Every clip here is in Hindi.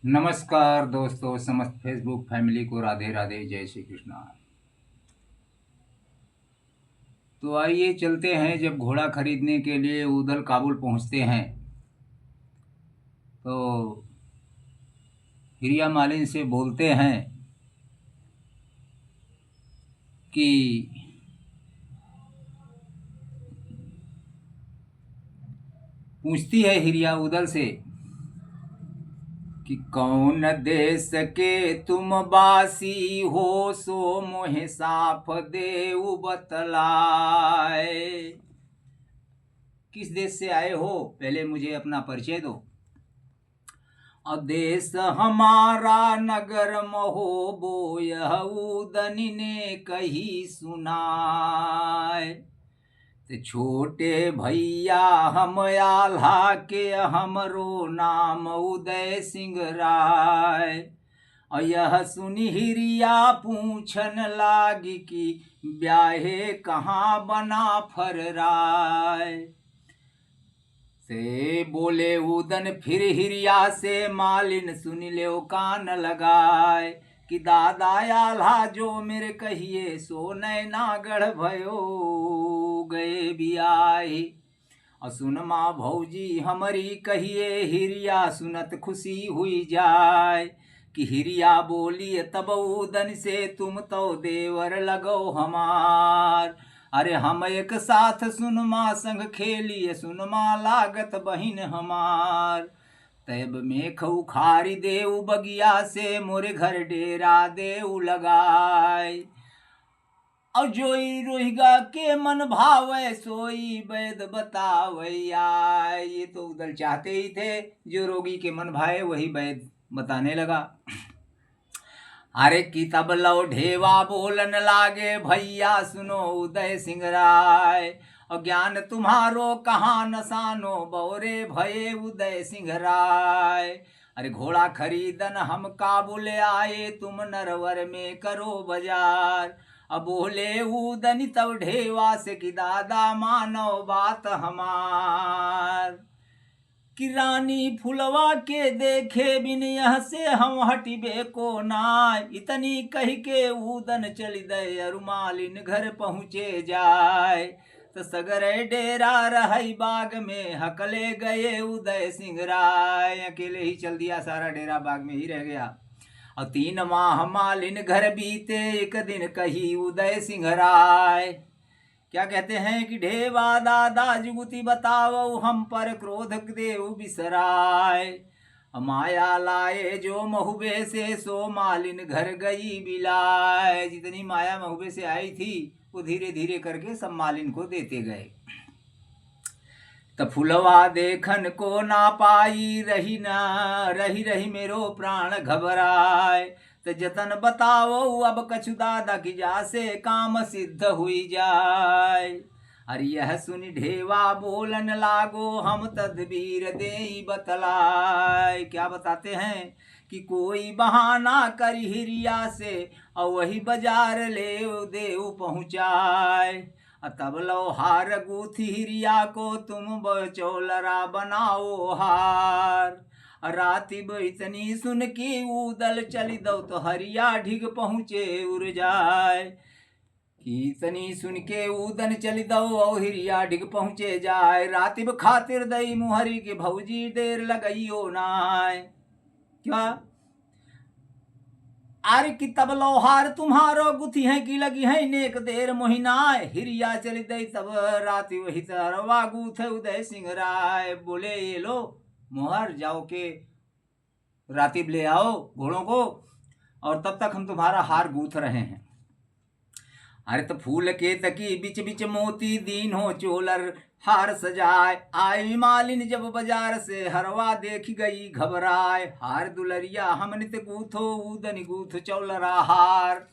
नमस्कार दोस्तों, समस्त फेसबुक फैमिली को राधे राधे, जय श्री कृष्णा। तो आइए चलते हैं। जब घोड़ा खरीदने के लिए उदल काबुल पहुंचते हैं तो हिरिया मालिन से बोलते हैं कि पूछती है हिरिया उदल से कि कौन देश के तुम बासी हो, सो मोहे साफ देऊ बतलाए। किस देश से आए हो, पहले मुझे अपना परिचय दो। देश हमारा नगर महोबो, यह उदनी ने कही सुनाए। ते छोटे भैया हम आल्हा के, हमरो नाम उदय सिंह राय। यह सुनी हिरिया पूछन लागी कि ब्याहे कहाँ बना फर राय। से बोले उदन फिर हिरिया से, मालिन सुन ले कान लगाए। कि दादा आल्हा जो मेरे कहिए, सो नैनागढ़ भयो गए बियाहे। सुन माँ भौजी हमारी कहिए, हिरिया सुनत खुशी हुई जाए। कि हिरिया बोली तब उदन से, तुम तो देवर लगो हमार। अरे हम एक साथ सुनमा संग खेलिए, सुनमा लागत बहिन हमार। तैब में खौखारी देऊ बगिया से, मोरे घर डेरा देऊ लगाए। और जोई रोहिगा के मन भावे, सोई वैद बतावैया। ये तो उदल चाहते ही थे, जो रोगी के मन भाए वही वैद बताने लगा। अरे की तब लो ढेवा बोलन लागे, भैया सुनो उदय सिंह राय। और ज्ञान तुम्हारो कहाँ नसानो, बौरे भये उदय सिंह राय। अरे घोड़ा खरीदन हम काबुल आए, तुम नरवर में करो बाजार। अब बोले उदनी तब ढेवा से, कि दादा मानो बात हमार। कि रानी फुलवा के देखे बिन, यह से हम हटिबे को नाय। इतनी कह के उदन चली दे, अरुमालिन घर पहुँचे जाए। तो सगरे डेरा रही बाग में, हकले गए उदय सिंह राय। अकेले ही चल दिया, सारा डेरा बाग में ही रह गया। और 3 माह मालिन घर बीते, एक दिन कही उदय सिंह राय। क्या कहते हैं कि ढेवा दादा जुगुती बताओ, हम पर क्रोध देव बिसराय। माया लाए जो महुबे से, सो मालिन घर गई बिलाय। जितनी माया महुबे से आई थी, वो धीरे धीरे करके सब मालिन को देते गए। त फुलवा देखन को ना पाई, रही रही मेरो प्राण घबराए। तो जतन बताओ अब कछु दादा, की जा से काम सिद्ध हुई जाए। अरे यह सुनी ढेवा बोलन लागो, हम तदबीर दे बतलाए। क्या बताते हैं कि कोई बहाना कर हिरिया से, और वही बाजार ले देव पहुँचाए। तब लो हार गूथ हिरिया को, तुम बचौलरा बनाओ हार। रातिब इतनी सुन की उदल चली दो, तो हरिया ढिग पहुँचे उड़ जाए। इतनी सुन के उदन चली दो, और हिरिया ढिग पहुँचे जाए। रातिब खातिर दई मुहरी के, भौजी देर लगइयो नाय। क्या आर की तब लोहार तुम्हारो गुथी है, की लगी है नेक देर मोहिनाय। हिरिया चली दई तब राति वही तरवा गूथ उदय सिंह राय। बोले ये लो मोहर, जाओ के रातिब ले आओ घोड़ों को, और तब तक हम तुम्हारा हार गूथ रहे हैं। अरे तो फूल के तकी बिच बिच मोती, दीन हो चोलर हार सजाए। आई मालिन जब बाजार से, हरवा देख गई घबराए। हार दुलरिया हम नित गूथो, उदन गूथ चौलरा हार।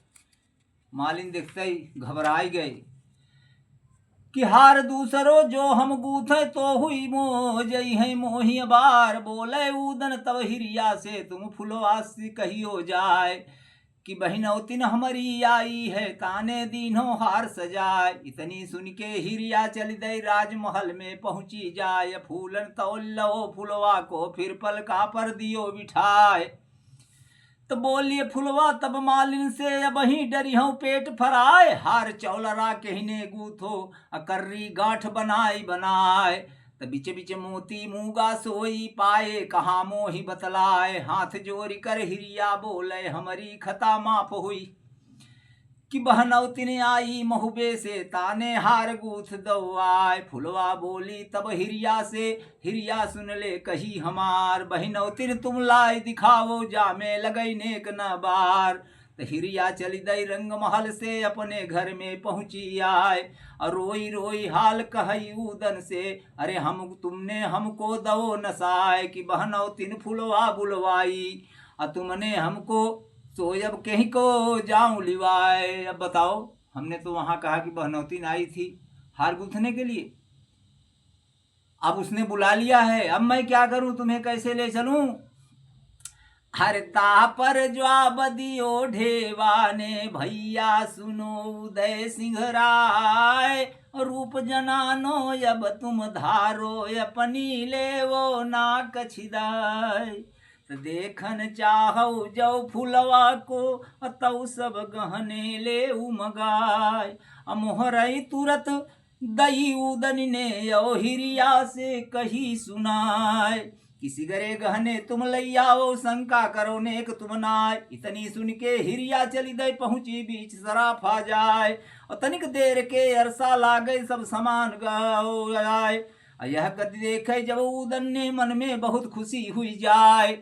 मालिन देखते ही घबराई गई कि हार दूसरो जो हम गूथे, तो हुई मोजई है मोही बार। बोले उदन तब हिरिया से, तुम फुलवासी कहियो जाए। कि बहिनौतिन हमारी आई है, ताने दीनो हार सजाए। इतनी सुन के हिरिया चली दई, राजमहल में पहुंची जाए। फूलन तौल लो फुलवा को, फिर पलका पर दियो बिठाए। तो बोलिए फुलवा तब मालिन से अब ही डरी हूँ पेट फराए, हार चौलरा कहने गूथो अकर्री गांठ बनाई बनाए। तो बिच बिच मोती मूंगा सोई पाए, कहा मोही बतलाए, हाथ जोरी कर हिरिया बोले हमारी खता माफ हुई। कि बहनौतिन आई महुबे से ताने हार गूथ दौआय। फुलवा बोली तब हिरिया से, हिरिया सुन ले कही हमार, बहनौतिन तुम लाई दिखाओ जा में लगई नेक न बार। तो हिरिया चली दई रंग महल से अपने घर में पहुंची आए, और रोई रोई हाल कही उदन से, अरे हम तुमने हमको दो नसाए। कि बहनौतिन फुलवा बुलवाई और तुमने हमको अब कहीं को जाऊं लिवाए। अब बताओ, हमने तो वहां कहा कि बहनौतीन आई थी हार गूंथने के लिए, अब उसने बुला लिया है, अब मैं क्या करूं, तुम्हें कैसे ले चलूं। हर तापर जवाब दियो ढेवा ने, भैया सुनो उदय सिंह राय, रूप जनानो अब तुम धारो अपनी ले वो ना कछिदाय। देखन चाहौ जो फुलवा को तौ सब गहने ले उमगाय। मोहरई तुरत दई उदन ने यो हिरिया से कही सुनाय, किसी गरे गहने तुम लई आओ शंका करो नेक तुम नाय। इतनी सुन के हिरिया चली दई पहुंची बीच सराफा जाए, और तनिक देर के अरसा लागे सब समान गाओ आए। यह गति देखे जब उदन ने मन में बहुत खुशी हुई जाए,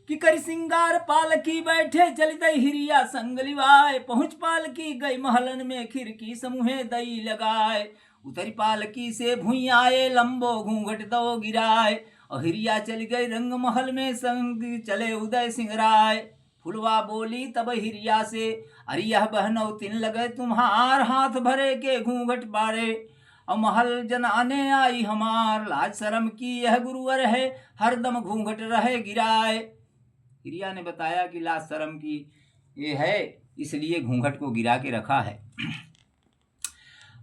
कि करी सिंगार पालकी बैठे चली दई हिरिया संग लिवाए। पहुंच पालकी गई महलन में खिड़की समूहे दई लगाए, उतरी पालकी से भुई आए लंबो घूंघट दो गिराए। और हिरिया चली गई रंग महल में संग चले उदय सिंह राय। फुलवा बोली तब हिरिया से, अरे यह बहनौतिन लगे तुम्हार हाथ भरे के घूंघट बारे, और महल जनाने आई हमार, लाज शर्म की यह गुरुवर है हरदम घूंघट रहे गिराए। हिरिया ने बताया कि लाज शर्म की ये है, इसलिए घूंघट को गिरा के रखा है।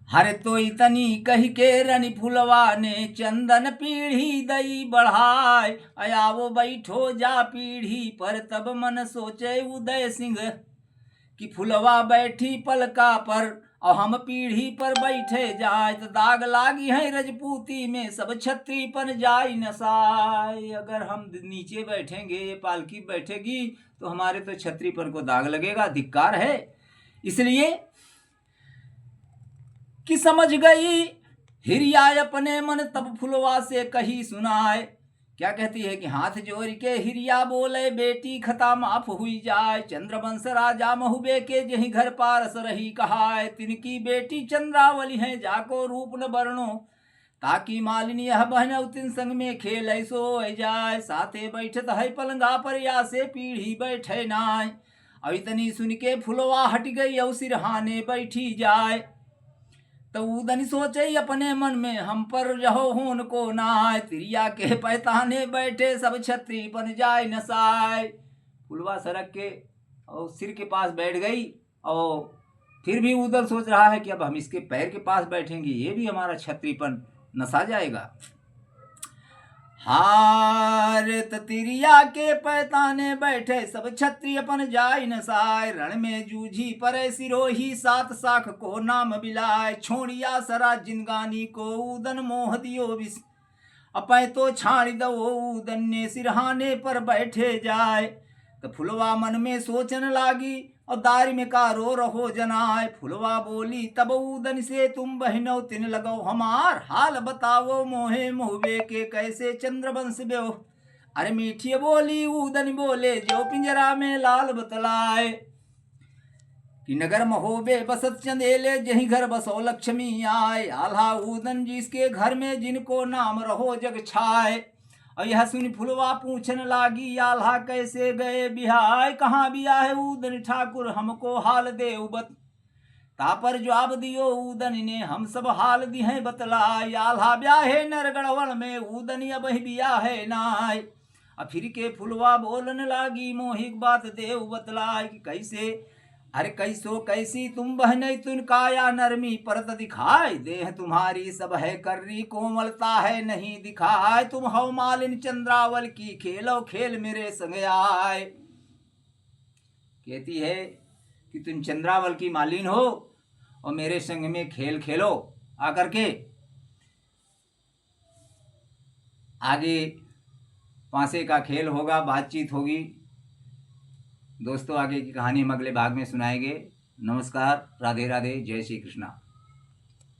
हरे तो इतनी कही के रनि फुलवा ने चंदन पीढ़ी दई बढ़ाए। आयावो बैठो जा पीढ़ी पर तब मन सोचे उदय सिंह, कि फुलवा बैठी पलका पर और हम पीढ़ी पर बैठे जाए। तो दाग लागी है रजपूती में सब छत्री पर जाई नसाए। अगर हम नीचे बैठेंगे, ये पालकी बैठेगी तो हमारे तो छत्री पर को दाग लगेगा, धिक्कार है। इसलिए कि समझ गई हिरिया अपने मन तब फुलवा से कही सुनाए। क्या कहती है कि हाथ जोड़ के हिरिया बोले बेटी खता माफ हुई जाए। चंद्रवंश राजा महुबे के जही घर पारस रही कहाय, तिनकी बेटी चंद्रावली है जाको रूप न बरनो, ताकि मालिनी यह बहनौतिन संग में खेल सो जाए। साथे बैठत है पलंगा पर या से पीढ़ी बैठे नाय। और इतनी सुन के फुलवा हट गई और सिरहाने बैठी जाए। तो उदन सोचे अपने मन में हम पर रहो होन को नाय। तिरिया के पैताने बैठे सब छत्री बन जाए नसाय। फुलवा सरक के और सिर के पास बैठ गई, और फिर भी उधर सोच रहा है कि अब हम इसके पैर के पास बैठेंगे, ये भी हमारा छत्रीपन नसा जाएगा। हार तिरिया के पैताने बैठे सब छत्री अपन जाय नसाय। रण में जूझी परे सिरोही सात साख को नाम बिलाय। छोड़िया सरा जिनगानी को उदन मोह दियो विष, अपै तो छाड़ी दो उदन ने सिरहाने पर बैठे जाए। तो फुलवा मन में सोचन लागी और दारी में का रो रहो जनाय। फुलवा बोली तब उदन से तुम बहनौतिन लगो हमार, हाल बताओ मोहे मोहबे के कैसे चंद्रवंश बेओ। अरे मीठी बोली उदन बोले जो पिंजरा में लाल बतलाए, कि नगर महोबे बसत चंदेले जही घर बसो लक्ष्मी आए। आल्हा उदन जिसके घर में जिनको नाम रहो जग छाए। और यह सुन फुलवा पूछन लागी आल्हा कैसे गए बिहाय। कहाँ बिया है उदन ठाकुर हमको हाल दे उबत। तापर जवाब दियो उदन ने हम सब हाल दी है बतलाय। आल्हा ब्याहे नरगढ़वन में उदन अब बिया है नाय। अब फिर के फुलवा बोलन लागी मोहिक बात देव बतलाय, कि कैसे अरे कैसो कैसी तुम बहने तुन काया नरमी परत दिखाए, देह तुम्हारी सब है कर्री कोमलता है नहीं दिखाए। तुम हो मालिन चंद्रावल की खेलो खेल मेरे संग आए। कहती है कि तुम चंद्रावल की मालिन हो और मेरे संग में खेल खेलो आकर के। आगे पांसे का खेल होगा, बातचीत होगी। दोस्तों आगे की कहानी हम अगले भाग में सुनाएंगे। नमस्कार, राधे राधे, जय श्री कृष्णा।